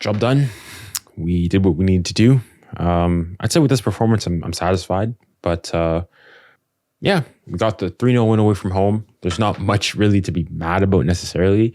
job done. We did what we needed to do. I'd say with this performance, I'm satisfied. But yeah, we got the 3-0 win away from home. There's not much really to be mad about necessarily.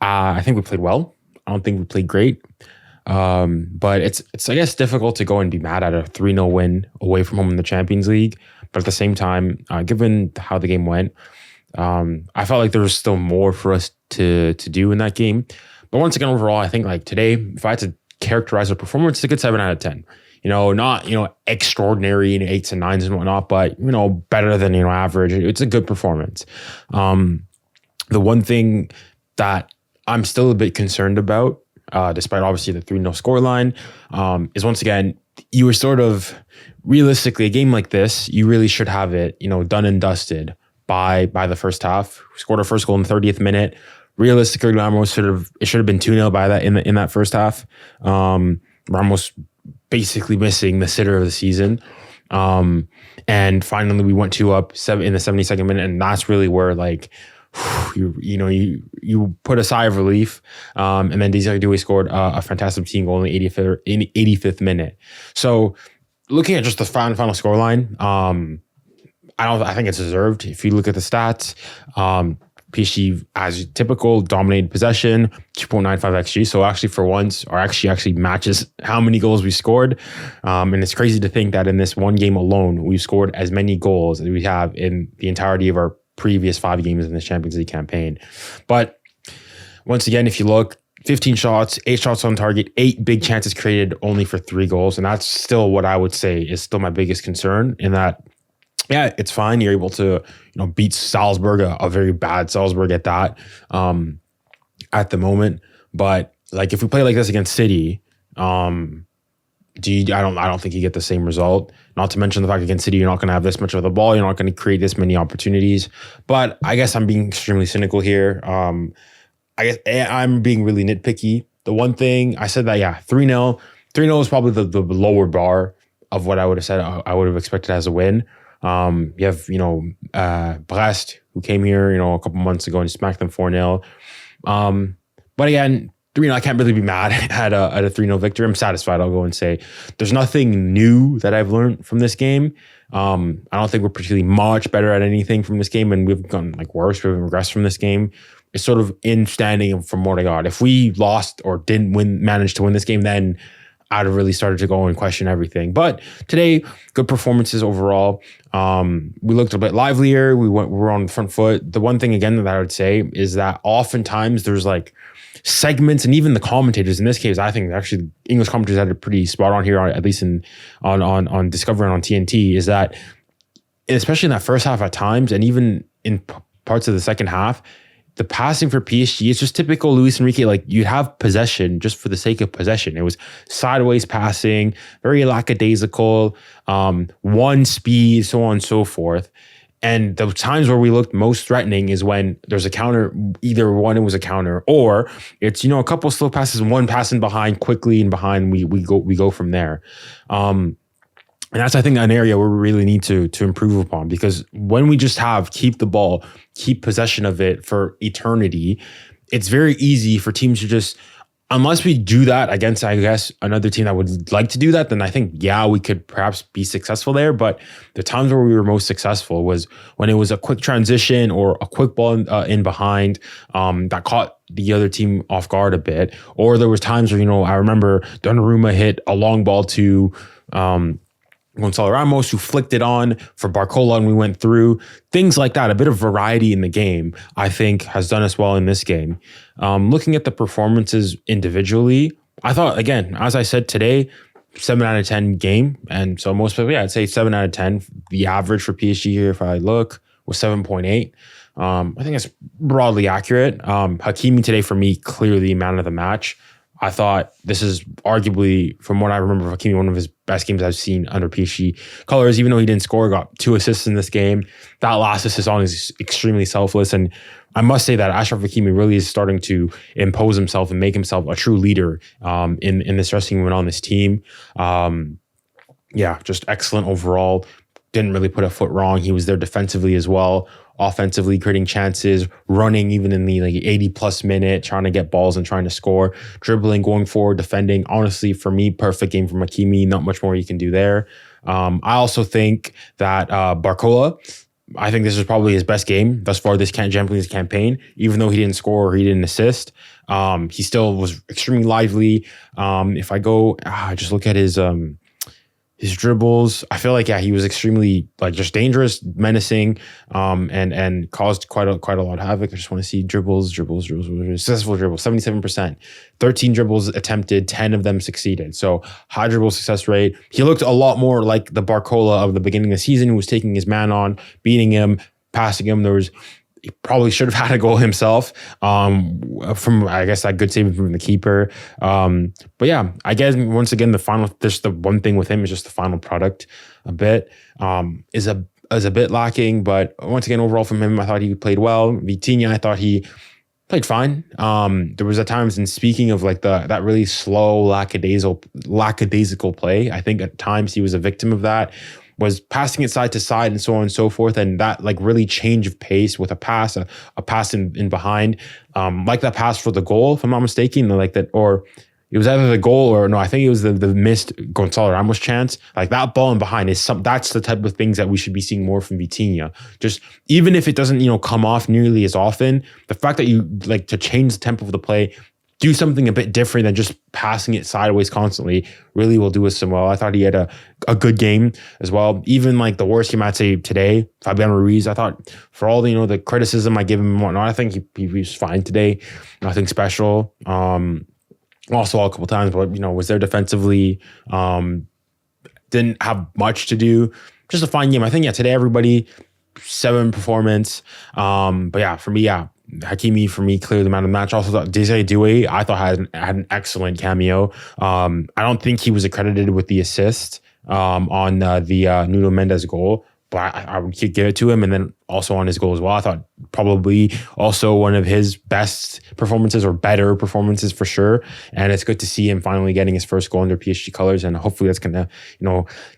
I think we played well. I don't think we played great. But it's I guess difficult to go and be mad at a 3-0 win away from home in the Champions League. But at the same time, given how the game went, I felt like there was still more for us to do in that game. But once again, overall, I think like today, if I had to characterize the performance, it's a good 7 out of 10. Not, extraordinary 8s and 9s and whatnot, but, better than, average. It's a good performance. The one thing that I'm still a bit concerned about, despite obviously the 3-0 scoreline, is once again, you were sort of realistically, a game like this, you really should have it, done and dusted by the first half. We scored our first goal in the 30th minute. Realistically, Ramos it should have been 2-0 by that in that first half. Ramos basically missing the sitter of the season. And finally we went 2 up in the 72nd minute, and that's really where you put a sigh of relief. And then 𝙬𝙬 scored a fantastic team goal in the 85th minute. So looking at just the final scoreline, I think it's deserved. If you look at the stats, PSG, as typical, dominated possession, 2.95 XG. So actually for once, or actually matches how many goals we scored. And it's crazy to think that in this one game alone, we've scored as many goals as we have in the entirety of our previous 5 games in this Champions League campaign. But once again, if you look, 15 shots, 8 shots on target, 8 big chances created only for 3 goals. And that's still what I would say is still my biggest concern, in that, yeah, it's fine. You're able to, beat Salzburg, a very bad Salzburg at that, at the moment. But like, if we play like this against City, I don't think you get the same result. Not to mention the fact against City, you're not going to have this much of the ball. You're not going to create this many opportunities. But I guess I'm being extremely cynical here. I guess I'm being really nitpicky. The one thing I said that, 3-0 is probably the lower bar of what I would have said I would have expected as a win. You have, Brest, who came here, a couple months ago and smacked them 4-0. But again, 3-0, I can't really be mad at a 3-0 victory. I'm satisfied, I'll go and say. There's nothing new that I've learned from this game. I don't think we're particularly much better at anything from this game, and we've gone worse. We've regressed from this game. It's sort of in standing from what I got. If we lost or didn't manage to win this game, then I'd have really started to go and question everything. But today, good performances overall. We looked a bit livelier. We were on the front foot. The one thing again that I would say is that oftentimes there's segments, and even the commentators in this case, I think actually English commentators had it pretty spot on here, at least on Discovery and on TNT, is that especially in that first half at times, and even in parts of the second half, the passing for PSG is just typical Luis Enrique. You have possession just for the sake of possession. It was sideways passing, very lackadaisical, one speed, so on and so forth. And the times where we looked most threatening is when there's a counter. Either one, it was a counter, or it's a couple slow passes and one pass in behind quickly, and behind we go from there. And that's, I think, an area where we really need to improve upon, because when we just keep the ball, keep possession of it for eternity, it's very easy for teams to just, unless we do that against, I guess, another team that would like to do that, then I think, we could perhaps be successful there. But the times where we were most successful was when it was a quick transition or a quick ball in behind that caught the other team off guard a bit. Or there was times where, I remember Donnarumma hit a long ball to Gonzalo Ramos, who flicked it on for Barcola, and we went through. Things like that, a bit of variety in the game, I think, has done us well in this game. Looking at the performances individually, I thought, again, as I said today, 7 out of 10 game. And so most people, I'd say 7 out of 10. The average for PSG here, if I look, was 7.8. I think that's broadly accurate. Hakimi today, for me, clearly man of the match. I thought this is arguably, from what I remember of Hakimi, one of his best games I've seen under PSG colors. Even though he didn't score, got 2 assists in this game. That last assist on is extremely selfless. And I must say that Achraf Hakimi really is starting to impose himself and make himself a true leader in this dressing room and on this team. Just excellent overall. Didn't really put a foot wrong. He was there defensively as well. offensively, creating chances, running even in the like 80+ minute, trying to get balls and trying to score, dribbling, going forward, defending. Honestly, for me, perfect game from 𝙀𝙬𝘼. Not much more you can do there. I also think that 𝙬𝙾𝘼𝘾𝘼, I think this is probably his best game thus far this Champions League campaign. Even though he didn't score or he didn't assist, he still was extremely lively. If I go, just look at his dribbles, I feel like he was extremely like just dangerous, menacing, and caused quite a lot of havoc. I just want to see dribbles, successful dribbles, 77%, 13 dribbles attempted, 10 of them succeeded. So high dribble success rate. He looked a lot more like the 𝙬𝙾𝘼𝘾 of the beginning of the season, who was taking his man on, beating him, passing him. He probably should have had a goal himself from, I guess, that good save from the keeper. But yeah, I guess once again, just the one thing with him is just the final product a bit is a bit lacking. But once again, overall from him, I thought he played well. Vitinha, I thought he played fine. There was at times, and speaking of like that really slow, lackadaisical play, I think at times he was a victim of that. Was passing it side to side and so on and so forth, and that like really change of pace with a pass in behind, like that pass for the goal, if I'm not mistaken, like that, or it was either the goal or no, I think it was the missed 𝙀𝙪𝙨𝙞𝘾𝙄𝘼 Ramos chance. Like that ball in behind that's the type of things that we should be seeing more from Vitinha. Just even if it doesn't come off nearly as often, the fact that you like to change the tempo of the play, do something a bit different than just passing it sideways constantly, really will do us some well. I thought he had a good game as well. Even like the worst game I'd say today, Fabian Ruiz, I thought for all the criticism I give him and whatnot, I think he was fine today. Nothing special. Also a couple times, but was there defensively. Didn't have much to do. Just a fine game. I think today everybody 7 performance. But yeah, for me, 𝙀𝙀𝘼 for me clearly the man of the match. Also thought 𝙬𝙖 I thought had an excellent cameo. I don't think he was accredited with the assist on the Nuno Mendes goal, but I would give it to him. And then also on his goal as well, I thought probably also one of his best performances or better performances for sure. And it's good to see him finally getting his first goal under PSG colors, and hopefully that's gonna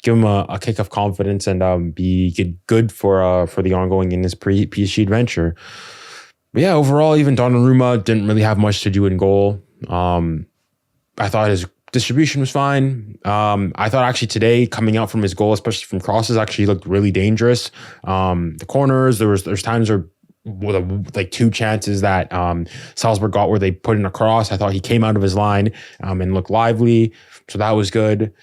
give him a kick of confidence and be good for the ongoing in his PSG adventure. But yeah, overall, even Donnarumma didn't really have much to do in goal. I thought his distribution was fine. I thought actually today, coming out from his goal, especially from crosses, actually looked really dangerous. The corners, there's times where like 2 chances that Salzburg got where they put in a cross. I thought he came out of his line and looked lively, so that was good.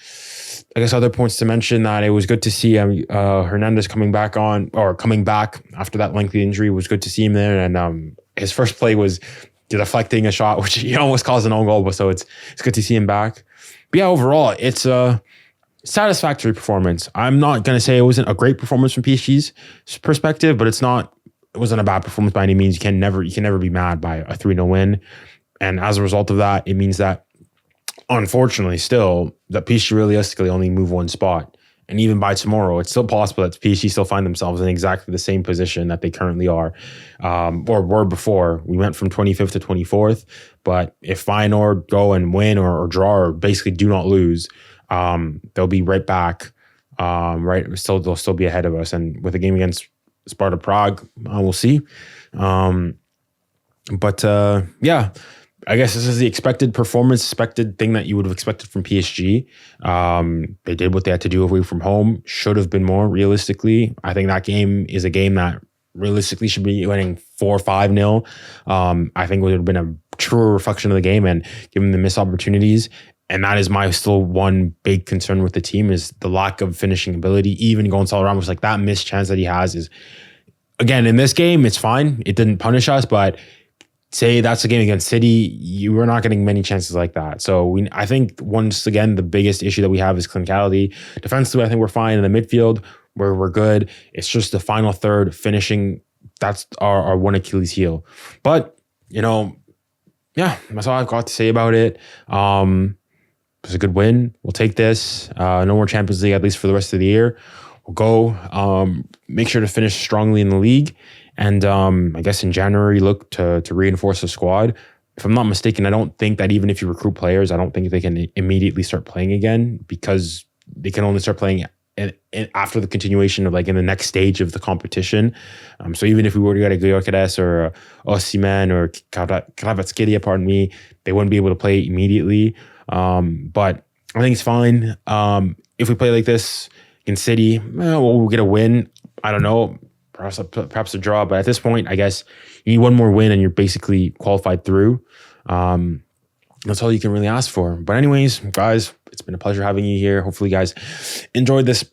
I guess other points to mention that it was good to see Hernandez coming back after that lengthy injury. It was good to see him there, and his first play was deflecting a shot, which he almost caused an own goal. So it's good to see him back. But yeah, overall, it's a satisfactory performance. I'm not gonna say it wasn't a great performance from PSG's perspective, but it wasn't a bad performance by any means. You can never be mad by a 3-0 win, and as a result of that, it means that, unfortunately, still, that PSG realistically only move 1 spot. And even by tomorrow, it's still possible that PSG still find themselves in exactly the same position that they currently are, or were before. We went from 25th to 24th. But if Feyenoord go and win or draw or basically do not lose, they'll be right back. They'll still be ahead of us. And with a game against Sparta Prague, we'll see. Yeah. I guess this is the expected thing that you would have expected from PSG. They did what they had to do away from home. Should have been more realistically. I think that game is a game that realistically should be winning 4-5-0. I think it would have been a truer reflection of the game and given the missed opportunities. And that is my still one big concern with the team is the lack of finishing ability. Even Gonçalo Ramos, like that missed chance that he has is, again, in this game, it's fine. It didn't punish us, but say that's a game against City, you were not getting many chances like that. So I think once again, the biggest issue that we have is clinicality. Defensively, I think we're fine. In the midfield, where we're good. It's just the final third finishing. That's our one Achilles heel. But, yeah, that's all I've got to say about it. It was a good win. We'll take this. No more Champions League, at least for the rest of the year. We'll go make sure to finish strongly in the league. And I guess in January, look to reinforce the squad. If I'm not mistaken, I don't think that even if you recruit players, I don't think they can immediately start playing again because they can only start playing and after the continuation of like in the next stage of the competition. So even if we were to get a 𝙀𝙀𝙖𝙀𝙀 or 𝙀𝙊𝘾𝘼𝙎 or 𝙀𝙀𝙀𝙀, pardon me, they wouldn't be able to play immediately. But I think it's fine. If we play like this against City, we'll get a win. I don't know, perhaps a draw. But at this point, I guess you need one more win and you're basically qualified through. That's all you can really ask for. But anyways, guys, it's been a pleasure having you here. Hopefully you guys enjoyed this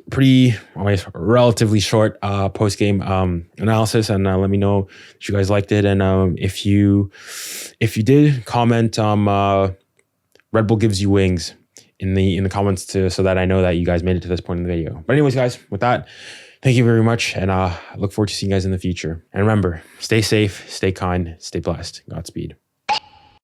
relatively short post-game analysis, and let me know if you guys liked it. And if you did, comment Red Bull gives you wings in the comments so that I know that you guys made it to this point in the video. But anyways, guys, with that, thank you very much, and I look forward to seeing you guys in the future. And remember, stay safe, stay kind, stay blessed. Godspeed.